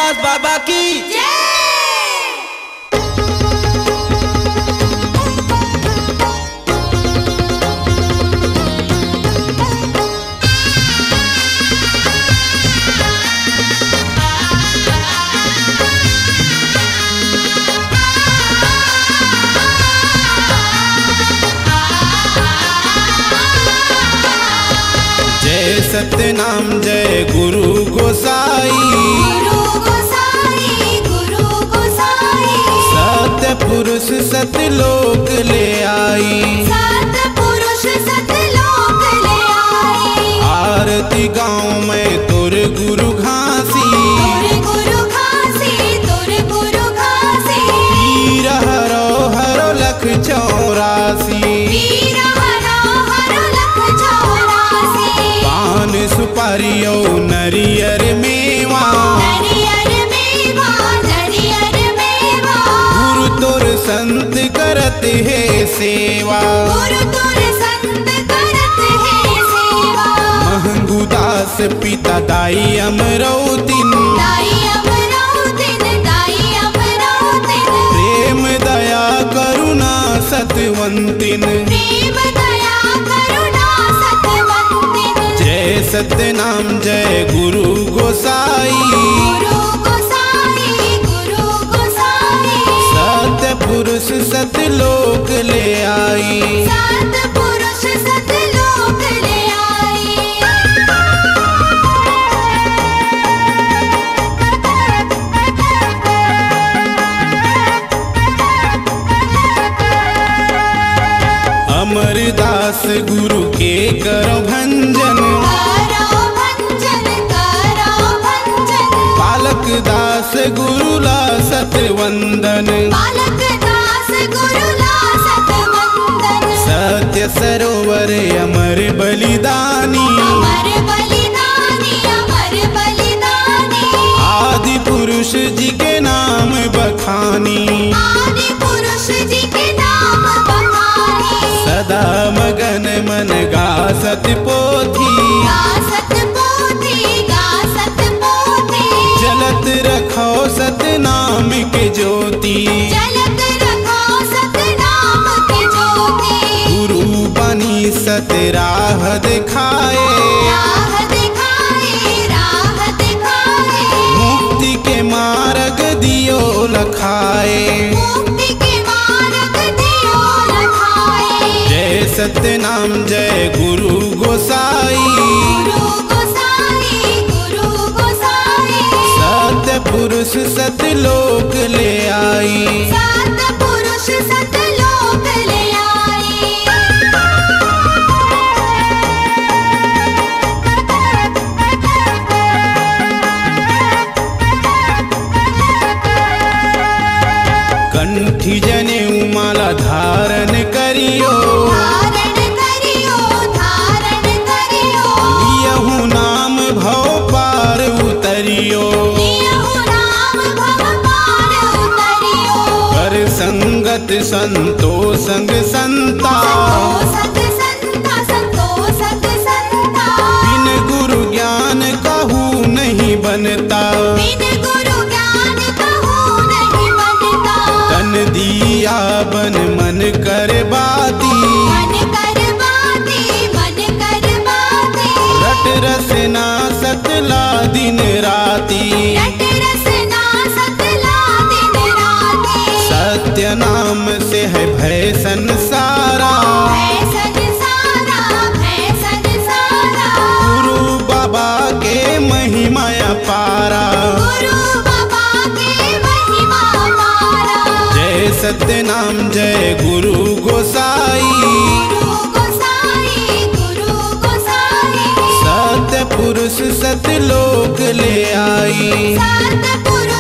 रामदास बाबा की जय सतनाम जय गुरु गोसाई, गुरु गोसाई सत्य पुरुष सतलोक ले आई, सतपुरुष सतलोक ले आई। आरती गाँव में तुर गुरु घासी, गुरु घासी तुर गुरु घासी, वीर हरो हरो लख चौरासी, वीर हरो हरो लख चौरासी। पान सुपारियो नरियर मेवा, नरियर मेवा नरियर मेवा, गुरु तोर संत करत है सेवा, गुरु तुर संत करत है सेवा। महंगू दास पिता दाई अमरौतिन, दाई अमरौतिन दाई अमरौतिन, प्रेम दया करुणा सतवंतिन, प्रेम दया करुणा सतवंतिन। जय सतनाम जय गुरु गोसाई, गुरु गोसाई सत्य पुरुष सतलोक ले आई, सतपुरुष सतलोक ले आई। अमरदास गुरु के करो भंजन, करो भंजन करो भंजन, बालक दास गुरु ला सतवंदन, बालक दास गुरु ला सतवंदन। सत्य सरोवर अमर बलिदानी, अमर बलिदानी अमर बलिदानी, आदि पुरुष जी के नाम बखानी, आदि पुरुष जी के नाम बखानी। सदा मगन मन गासत पोथी, गासत पोथी गासत पोथी, जलत रखो सतनाम के ज्योति, जलत रखो सतनाम के ज्योति। गुरु बनी सत राह दिखाए, राह दिखाए राह दिखाए, मुक्ति के मार्ग दियो लखाए, मुक्ति के मार्ग दियो लखाए। जय सतनाम जय गुरु गोसाई, गुरु गोसाई, सत्य पुरुष सतलोक ले आई, सतपुरुष सतलोक ले आई। कंठी जनेऊ माला धारण करियो, धारण करियो धारण करियो, लियहु नाम भव पार उतरियो, लियहु नाम भव पार उतरियो। कर संगत संतो संग संता, सत संता बिन गुरु ज्ञान कहू नहीं बनता, बिन गुरु ज्ञान कहूँ नहीं बनता। तन दिया बन मन कर बाती, मन कर बाती, रट रसना सतला दिन राती, रट रसना सतला दिन राती। सत्य नाम से है भय संसारा, भय संसारा भय संसारा, गुरु बाबा के महिमा पारा, गुरु बाबा के महिमा पारा। जय सतनाम जय गुरु गोसाई, गुरु गोसाई, सत्य पुरुष सतलोक ले आई, सतपुरुष